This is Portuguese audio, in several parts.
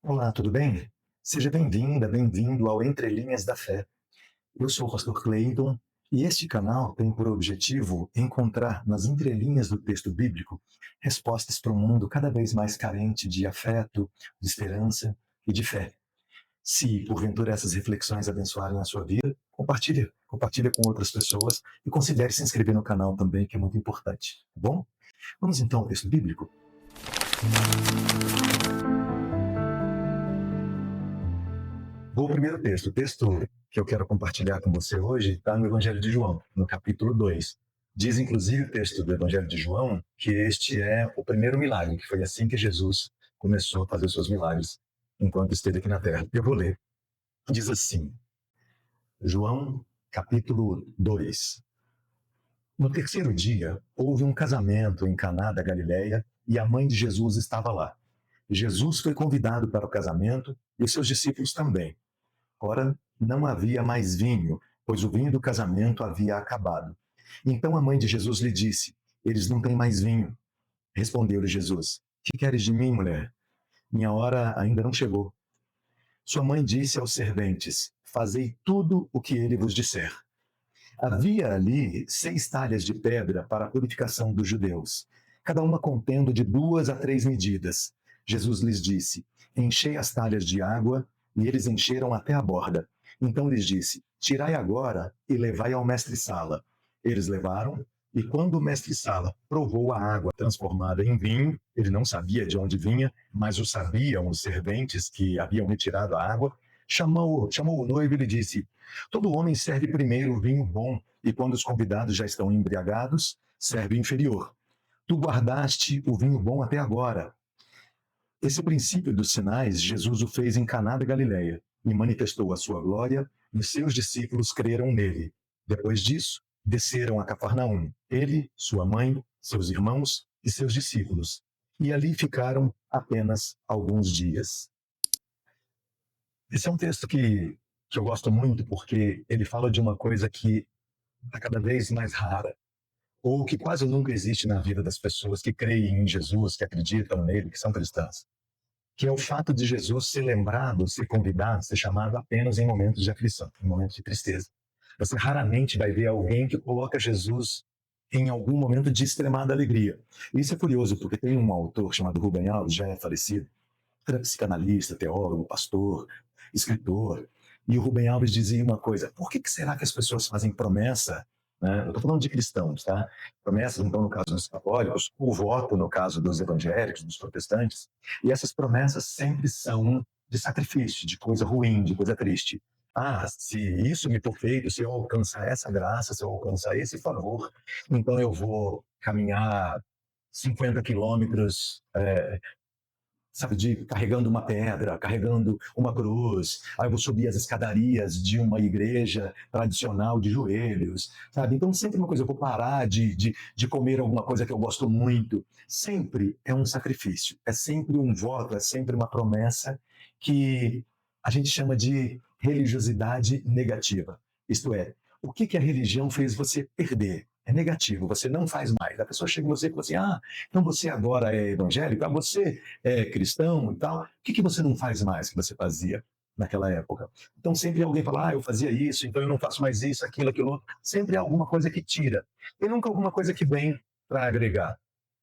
Olá, tudo bem? Seja bem-vinda, bem-vindo ao Entre Linhas da Fé. Eu sou o pastor Cleiton e este canal tem por objetivo encontrar nas entrelinhas do texto bíblico respostas para um mundo cada vez mais carente de afeto, de esperança e de fé. Se porventura essas reflexões abençoarem a sua vida, compartilha com outras pessoas e considere se inscrever no canal também, que é muito importante, tá bom? Vamos então ao texto bíblico? Vou ao primeiro texto. O texto que eu quero compartilhar com você hoje está no Evangelho de João, no capítulo 2. Diz, inclusive, o texto do Evangelho de João que este é o primeiro milagre, que foi assim que Jesus começou a fazer os seus milagres enquanto esteve aqui na Terra. Eu vou ler. Diz assim, João, capítulo 2. No terceiro dia, houve um casamento em Caná da Galileia e a mãe de Jesus estava lá. Jesus foi convidado para o casamento e os seus discípulos também. Ora, não havia mais vinho, pois o vinho do casamento havia acabado. Então a mãe de Jesus lhe disse: Eles não têm mais vinho. Respondeu-lhe Jesus: Que queres de mim, mulher? Minha hora ainda não chegou. Sua mãe disse aos serventes: Fazei tudo o que ele vos disser. Havia ali 6 talhas de pedra para a purificação dos judeus, cada uma contendo de 2 a 3 medidas. Jesus lhes disse: Enchei as talhas de água, e eles encheram até a borda. Então lhes disse: Tirai agora e levai ao mestre-sala. Eles levaram, e quando o mestre-sala provou a água transformada em vinho, ele não sabia de onde vinha, mas o sabiam os serventes que haviam retirado a água, chamou o noivo e lhe disse: Todo homem serve primeiro o vinho bom, e quando os convidados já estão embriagados, serve o inferior. Tu guardaste o vinho bom até agora. Esse princípio dos sinais, Jesus o fez em Caná da Galileia, e manifestou a sua glória, e seus discípulos creram nele. Depois disso, desceram a Cafarnaum, ele, sua mãe, seus irmãos e seus discípulos, e ali ficaram apenas alguns dias. Esse é um texto que eu gosto muito, porque ele fala de uma coisa que está cada vez mais rara, ou que quase nunca existe na vida das pessoas que creem em Jesus, que acreditam nele, que são cristãs, que é o fato de Jesus ser lembrado, ser convidado, ser chamado apenas em momentos de aflição, em momentos de tristeza. Você raramente vai ver alguém que coloca Jesus em algum momento de extremada alegria. E isso é curioso, porque tem um autor chamado Rubem Alves, já é falecido, era psicanalista, teólogo, pastor, escritor. E o Rubem Alves dizia uma coisa: por que será que as pessoas fazem promessa? Né? Eu estou falando de cristãos, tá? Promessas, então, no caso dos católicos, o voto, no caso dos evangélicos, dos protestantes. E essas promessas sempre são de sacrifício, de coisa ruim, de coisa triste. Ah, se isso me for feito, se eu alcançar essa graça, se eu alcançar esse favor, então eu vou caminhar 50 quilômetros sabe, de carregando uma pedra, carregando uma cruz, aí eu vou subir as escadarias de uma igreja tradicional de joelhos, sabe? Então sempre uma coisa, eu vou parar de comer alguma coisa que eu gosto muito. Sempre é um sacrifício, é sempre um voto, é sempre uma promessa que a gente chama de religiosidade negativa. Isto é, o que a religião fez você perder? É negativo, você não faz mais. A pessoa chega em você e fala assim: ah, então você agora é evangélico, ah, você é cristão e tal, o que você não faz mais que você fazia naquela época? Então sempre alguém fala: ah, eu fazia isso, então eu não faço mais isso, aquilo outro. Sempre há alguma coisa que tira, e nunca alguma coisa que vem para agregar.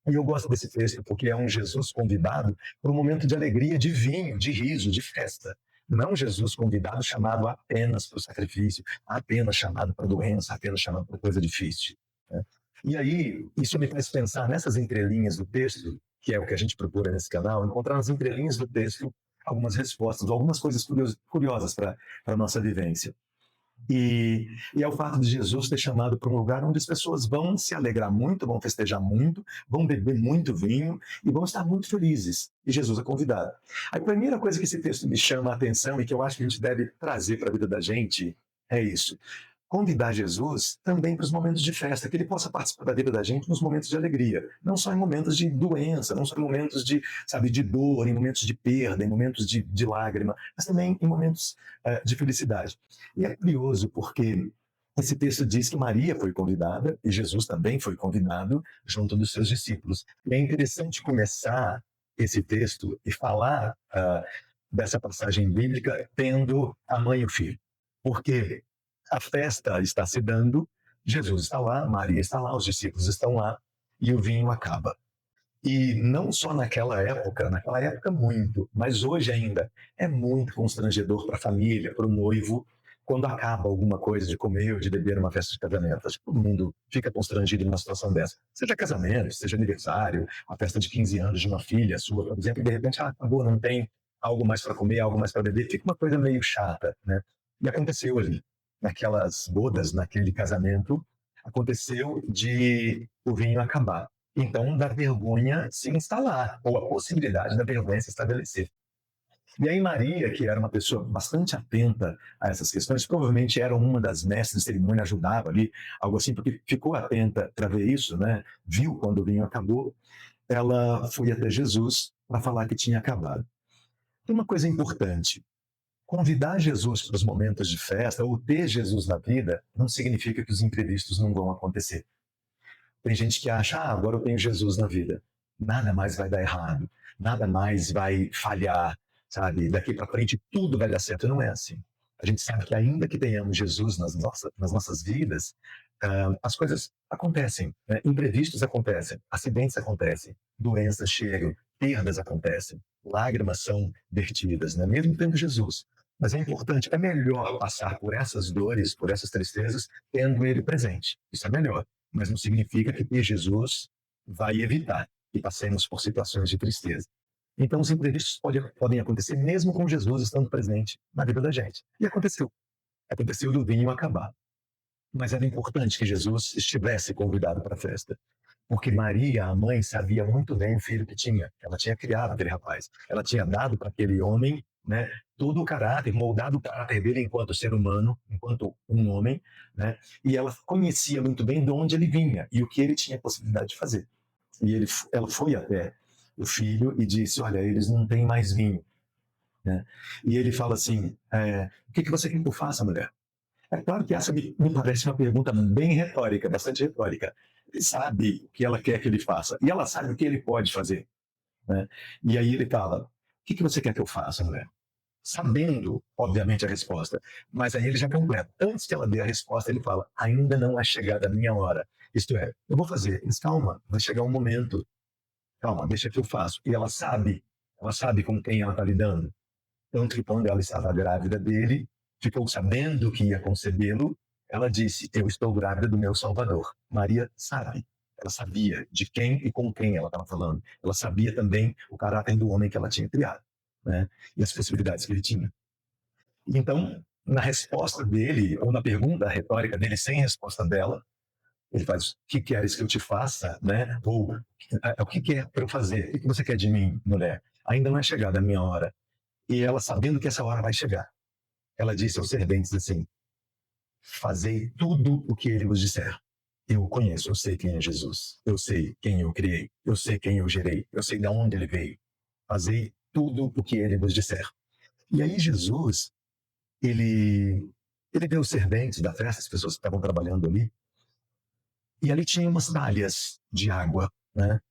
E eu gosto desse texto porque é um Jesus convidado para um momento de alegria, de vinho, de riso, de festa. Não Jesus convidado chamado apenas para o sacrifício, apenas chamado para a doença, apenas chamado para coisa difícil, né? E aí, isso me faz pensar nessas entrelinhas do texto, que é o que a gente procura nesse canal, encontrar nas entrelinhas do texto algumas respostas, algumas coisas curiosas para a nossa vivência. E é o fato de Jesus ter chamado para um lugar onde as pessoas vão se alegrar muito, vão festejar muito, vão beber muito vinho e vão estar muito felizes. E Jesus é convidado. A primeira coisa que esse texto me chama a atenção e que eu acho que a gente deve trazer para a vida da gente é isso: convidar Jesus também para os momentos de festa, que ele possa participar da vida da gente nos momentos de alegria, não só em momentos de doença, não só em momentos de, sabe, de dor, em momentos de perda, em momentos de lágrima, mas também em momentos de felicidade. E é curioso porque esse texto diz que Maria foi convidada e Jesus também foi convidado junto dos seus discípulos. E é interessante começar esse texto e falar dessa passagem bíblica tendo a mãe e o filho. Porque a festa está se dando, Jesus está lá, Maria está lá, os discípulos estão lá, e o vinho acaba. E não só naquela época muito, mas hoje ainda é muito constrangedor para a família, para o noivo, quando acaba alguma coisa de comer ou de beber numa festa de casamento. Acho que todo mundo fica constrangido numa situação dessa. Seja casamento, seja aniversário, a festa de 15 anos de uma filha sua, por exemplo, e de repente, acabou, não tem algo mais para comer, algo mais para beber, fica uma coisa meio chata, né? E aconteceu ali, naquelas bodas, naquele casamento, aconteceu de o vinho acabar. Então, da vergonha se instalar, ou a possibilidade da vergonha se estabelecer. E aí Maria, que era uma pessoa bastante atenta a essas questões, provavelmente era uma das mestres de cerimônia, ajudava ali, algo assim, porque ficou atenta para ver isso, né? Viu quando o vinho acabou, ela foi até Jesus para falar que tinha acabado. Tem uma coisa importante, convidar Jesus para os momentos de festa, ou ter Jesus na vida, não significa que os imprevistos não vão acontecer. Tem gente que acha, agora eu tenho Jesus na vida. Nada mais vai dar errado. Nada mais vai falhar, sabe? Daqui para frente tudo vai dar certo. Não é assim. A gente sabe que ainda que tenhamos Jesus nas nossas vidas, as coisas acontecem, né? Imprevistos acontecem, acidentes acontecem, doenças chegam, perdas acontecem, lágrimas são vertidas, né? Mesmo tendo Jesus. Mas é importante, é melhor passar por essas dores, por essas tristezas, tendo Ele presente. Isso é melhor. Mas não significa que ter Jesus vai evitar que passemos por situações de tristeza. Então, os imprevistos podem acontecer mesmo com Jesus estando presente na vida da gente. E aconteceu. Aconteceu do vinho acabar. Mas era importante que Jesus estivesse convidado para a festa. Porque Maria, a mãe, sabia muito bem o filho que tinha. Ela tinha criado aquele rapaz. Ela tinha dado para aquele homem, né, todo o caráter, moldado o caráter dele enquanto ser humano, enquanto um homem, né? E ela conhecia muito bem de onde ele vinha e o que ele tinha possibilidade de fazer. E ela foi até o filho e disse: olha, eles não têm mais vinho, né? E ele fala assim: o que você quer que eu faça, mulher? É claro que essa me parece uma pergunta bem retórica, bastante retórica. Ele sabe o que ela quer que ele faça e ela sabe o que ele pode fazer, né? E aí ele fala: o que você quer que eu faça, mulher? Sabendo, obviamente, a resposta. Mas aí ele já completa. Antes que ela dê a resposta, ele fala: ainda não é chegada a minha hora. Isto é, eu vou fazer, mas calma, vai chegar um momento. Calma, deixa que eu faço. E ela sabe com quem ela está lidando. Tanto que quando ela estava grávida dele, ficou sabendo que ia concebê-lo, ela disse: eu estou grávida do meu Salvador. Maria sabe. Ela sabia de quem e com quem ela estava falando. Ela sabia também o caráter do homem que ela tinha criado, né? E as possibilidades que ele tinha. Então, na resposta dele, ou na pergunta retórica dele, sem resposta dela, ele faz: o que queres que eu te faça, né? Ou o que quer para eu fazer? O que você quer de mim, mulher? Ainda não é chegada a minha hora. E ela, sabendo que essa hora vai chegar, ela disse aos serventes assim: fazei tudo o que ele vos disser. Eu o conheço, eu sei quem é Jesus, eu sei quem eu criei, eu sei quem eu gerei, eu sei de onde ele veio. Fazei tudo o que ele vos disser. E aí Jesus, ele vê os serventes da festa, as pessoas que estavam trabalhando ali, e ali tinha umas talhas de água, né,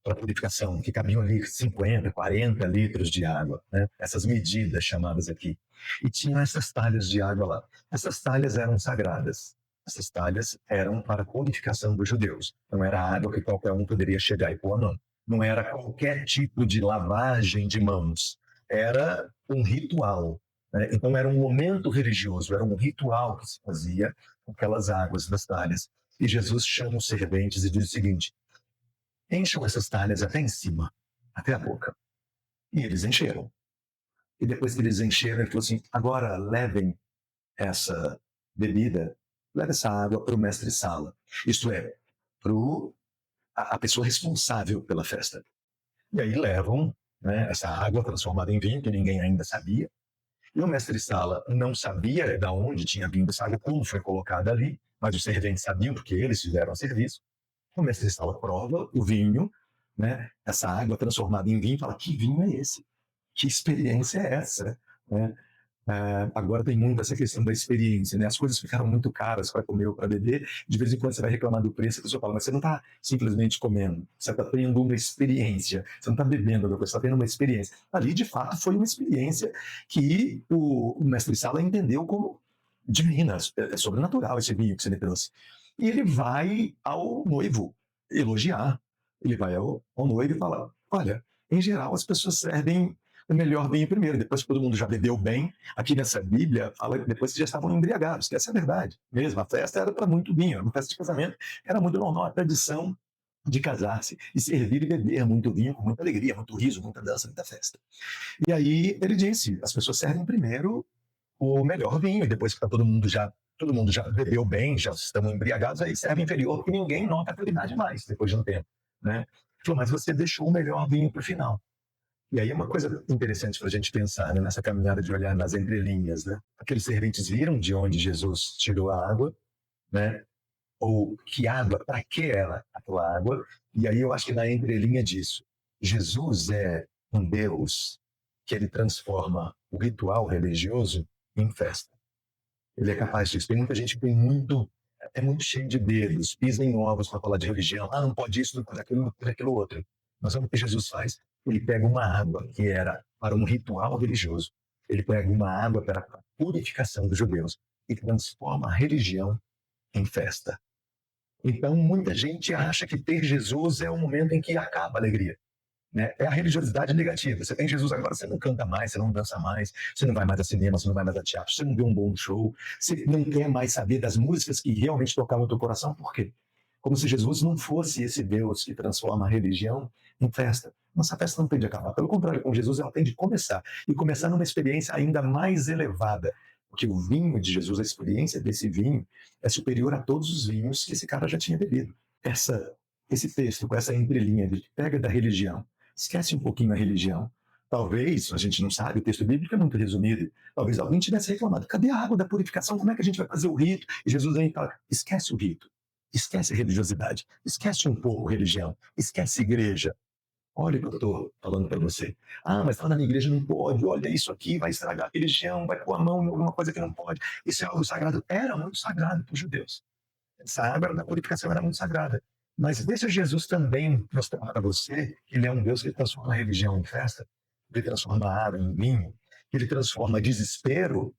para purificação, que cabiam ali 50, 40 litros de água, né? Essas medidas chamadas aqui. E tinham essas talhas de água lá. Essas talhas eram sagradas. Essas talhas eram para a purificação dos judeus. Não era água que qualquer um poderia chegar e pôr a mão. Não era qualquer tipo de lavagem de mãos. Era um ritual, né? Então era um momento religioso, era um ritual que se fazia com aquelas águas das talhas. E Jesus chama os serventes e diz o seguinte: encham essas talhas até em cima, até a boca. E eles encheram. E depois que eles encheram, ele falou assim: agora levem essa bebida, leve essa água para o mestre-sala. Isto é, para a pessoa responsável pela festa. E aí levam, né, essa água transformada em vinho, que ninguém ainda sabia. E o mestre-sala não sabia de onde tinha vindo essa água, como foi colocada ali, mas os serventes sabiam, porque eles fizeram o serviço. O mestre-sala prova o vinho, né, essa água transformada em vinho, e fala: que vinho é esse? Que experiência é essa? Né? Agora tem muito essa questão da experiência, né? As coisas ficaram muito caras para comer ou para beber. De vez em quando você vai reclamar do preço, a pessoa fala, mas você não está simplesmente comendo, você está tendo uma experiência, você não está bebendo, você está tendo uma experiência. Ali, de fato, foi uma experiência que o mestre Sala entendeu como divina, sobrenatural esse vinho que você me trouxe. E ele vai ao noivo elogiar, ele vai ao noivo e fala, olha, em geral as pessoas servem o melhor vinho primeiro, depois que todo mundo já bebeu bem. Aqui nessa Bíblia fala que depois que já estavam embriagados, que essa é a verdade mesmo. A festa era para muito vinho, era uma festa de casamento, era muito normal, a tradição de casar-se e servir e beber muito vinho com muita alegria, muito riso, muita dança, muita festa. E aí ele disse, as pessoas servem primeiro o melhor vinho, e depois que todo mundo já bebeu bem, já estão embriagados, aí serve inferior, porque ninguém nota a qualidade mais depois de um tempo, né? Falou, mas você deixou o melhor vinho para o final. E aí é uma coisa interessante para a gente pensar, né, nessa caminhada de olhar nas entrelinhas, né? Aqueles serventes viram de onde Jesus tirou a água, né? Ou que água, para que ela, aquela água? E aí eu acho que na entrelinha disso, Jesus é um Deus que ele transforma o ritual religioso em festa. Ele é capaz disso. Tem muita gente que é muito cheio de dedos, pisa em ovos para falar de religião. Ah, não pode isso, não pode aquilo, não pode aquilo outro. Mas olha o que Jesus faz. Ele pega uma água que era para um ritual religioso. Ele pega uma água para a purificação dos judeus e transforma a religião em festa. Então, muita gente acha que ter Jesus é o momento em que acaba a alegria. Né? É a religiosidade negativa. Você tem Jesus agora, você não canta mais, você não dança mais, você não vai mais a cinema, você não vai mais a teatro, você não vê um bom show, você não quer mais saber das músicas que realmente tocavam o teu coração. Por quê? Como se Jesus não fosse esse Deus que transforma a religião em festa. Nossa festa não tem de acabar. Pelo contrário, com Jesus ela tem de começar. E começar numa experiência ainda mais elevada. Porque o vinho de Jesus, a experiência desse vinho, é superior a todos os vinhos que esse cara já tinha bebido. Esse texto, com essa entrelinha de pega da religião, esquece um pouquinho a religião. Talvez, a gente não sabe, o texto bíblico é muito resumido. Talvez alguém tivesse reclamado: cadê a água da purificação? Como é que a gente vai fazer o rito? E Jesus aí fala: esquece o rito, esquece a religiosidade, esquece um pouco a religião, esquece a igreja. Olha o que eu estou falando para você. Ah, mas lá na minha igreja não pode. Olha, isso aqui vai estragar a religião, vai pôr a mão em alguma coisa que não pode. Isso é algo sagrado. Era muito sagrado para os judeus. Essa água da purificação era muito sagrada. Mas deixa Jesus também mostrar para você que ele é um Deus que transforma a religião em festa, que ele transforma a água em vinho, que ele transforma desespero,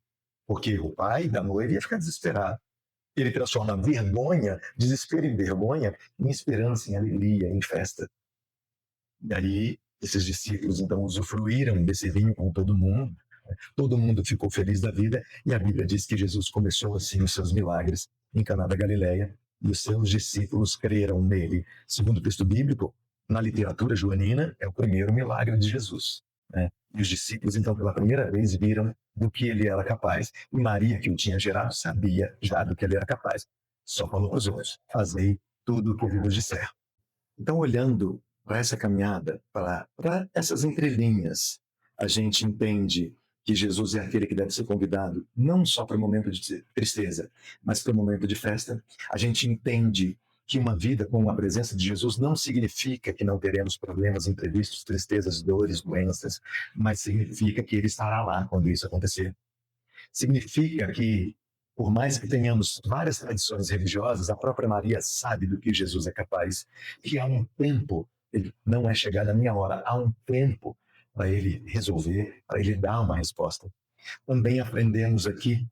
porque o pai da noiva ia ficar desesperado. Ele transforma vergonha, desespero em vergonha, em esperança, em alegria, em festa. E aí, esses discípulos, então, usufruíram desse vinho com todo mundo. Todo mundo ficou feliz da vida. E a Bíblia diz que Jesus começou, assim, os seus milagres em Caná da Galileia. E os seus discípulos creram nele. Segundo o texto bíblico, na literatura joanina, é o primeiro milagre de Jesus. Né? E os discípulos, então, pela primeira vez, viram do que ele era capaz. E Maria, que o tinha gerado, sabia já do que ele era capaz. Só falou para os outros: fazei tudo o que eu vos disser. Então, olhando para essa caminhada, para essas entrelinhas, a gente entende que Jesus é aquele que deve ser convidado não só para o momento de tristeza, mas para o momento de festa. A gente entende que uma vida com a presença de Jesus não significa que não teremos problemas imprevistos, tristezas, dores, doenças, mas significa que ele estará lá quando isso acontecer. Significa que, por mais que tenhamos várias tradições religiosas, a própria Maria sabe do que Jesus é capaz. E há um tempo, ele não é chegada a minha hora, há um tempo para ele resolver, para ele dar uma resposta. Também aprendemos aqui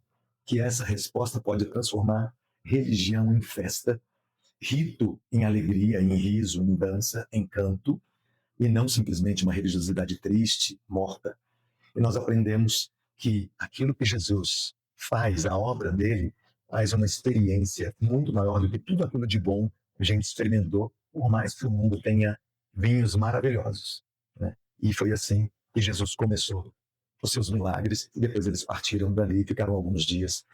que essa resposta pode transformar religião em festa, rito em alegria, em riso, em dança, em canto, e não simplesmente uma religiosidade triste, morta. E nós aprendemos que aquilo que Jesus faz, a obra dele, faz uma experiência muito maior do que tudo aquilo de bom que a gente experimentou, por mais que o mundo tenha vinhos maravilhosos. Né? E foi assim que Jesus começou os seus milagres, e depois eles partiram dali e ficaram alguns dias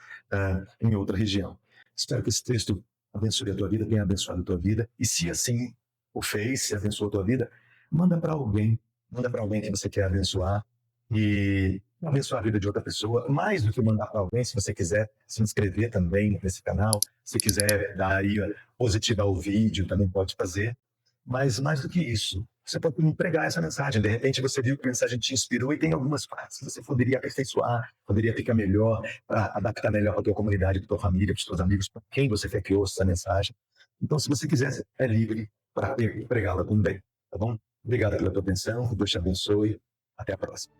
em outra região. Espero que esse texto abençoe a tua vida, tenha abençoado a tua vida, e se assim o fez, se abençoou a tua vida, manda para alguém que você quer abençoar, e abençoar a vida de outra pessoa. Mais do que mandar para alguém, se você quiser se inscrever também nesse canal, se quiser dar aí positivar o vídeo, também pode fazer. Mas mais do que isso, você pode pregar essa mensagem. De repente você viu que a mensagem te inspirou e tem algumas partes que você poderia aperfeiçoar, poderia ficar melhor, para adaptar melhor para a tua comunidade, para a tua família, para os teus amigos, para quem você quer que ouça essa mensagem. Então, se você quiser, é livre para pregá-la também, tá bom? Obrigado pela tua atenção, que Deus te abençoe. Até a próxima.